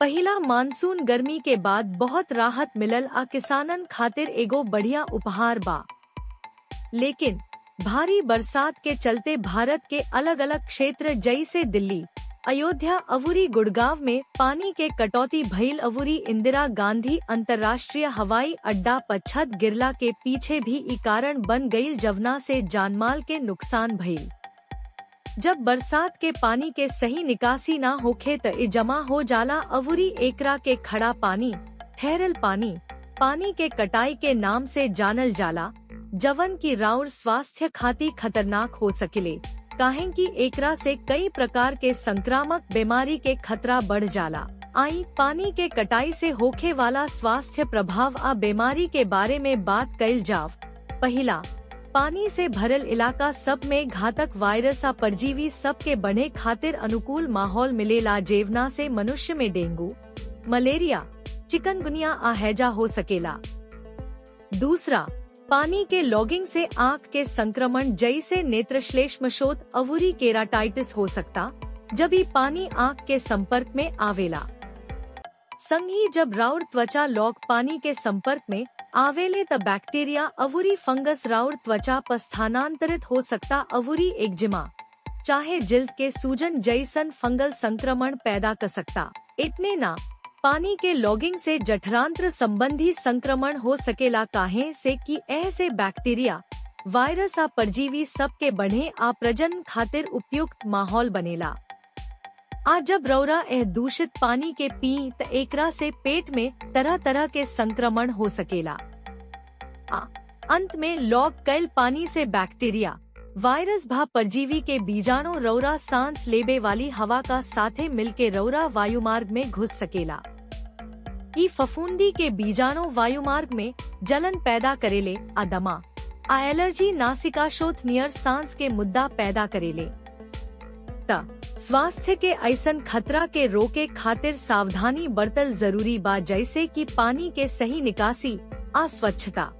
पहिला मानसून गर्मी के बाद बहुत राहत मिलल आ किसानन खातिर एगो बढ़िया उपहार बा। लेकिन भारी बरसात के चलते भारत के अलग अलग क्षेत्र जैसे दिल्ली, अयोध्या अवुरी गुड़गांव में पानी के कटौती भइल। अवुरी इंदिरा गांधी अंतर्राष्ट्रीय हवाई अड्डा पर छत गिरला के पीछे भी ई कारण बन गईल, जवना से जानमाल के नुकसान भइल। जब बरसात के पानी के सही निकासी ना होखे त ई जमा हो जाला। अवुरी एकरा के खड़ा पानी, ठहरल पानी, पानी के कटाई के नाम से जानल जाला, जवन की राउर स्वास्थ्य खातिर खतरनाक हो सकेले, काहे कि एकरा से कई प्रकार के संक्रामक बीमारी के खतरा बढ़ जाला। आई पानी के कटाई से होखे वाला स्वास्थ्य प्रभाव आ बीमारी के बारे में बात कइल जाव। पहिला, पानी से भरल इलाका सब में घातक वायरस आ परजीवी सब के बढ़े खातिर अनुकूल माहौल मिलेला, जेवना से मनुष्य में डेंगू, मलेरिया, चिकनगुनिया आ हैजा हो सकेला। दूसरा, पानी के लॉगिंग से आँख के संक्रमण जैसे नेत्रश्लेष्मशोथ, अवुरी केराटाइटिस हो सकता, जब ये पानी आँख के संपर्क में आवेला। संगी जब राउर त्वचा लॉग पानी के संपर्क में आवेले त बैक्टीरिया अवुरी फंगस राउर त्वचा पर स्थानांतरित हो सकता, अवुरी एक्जिमा चाहे जिल्द के सूजन जैसन फंगल संक्रमण पैदा कर सकता। इतने ना, पानी के लॉगिंग से जठरांत्र संबंधी संक्रमण हो सकेला, काहे से कि ऐसे बैक्टीरिया, वायरस आ परजीवी सब के बढ़े आ प्रजनन खातिर उपयुक्त माहौल बनेला। आज जब रौरा दूषित पानी के पी त एकरा से पेट में तरह तरह के संक्रमण हो सकेला। अंत में लॉग कैल पानी से बैक्टीरिया, वायरस भा परजीवी के बीजाणु रौरा सांस लेबे वाली हवा का साथे मिलके रौरा वायुमार्ग में घुस सकेला। ई फफूंदी के बीजाणु वायुमार्ग में जलन पैदा करेले, दमा आ एलर्जी, नासिकाशोथ नियर सांस के मुद्दा पैदा करेले। स्वास्थ्य के ऐसन खतरा के रोके खातिर सावधानी बरतल जरूरी बा, जैसे कि पानी के सही निकासी, अस्वच्छता।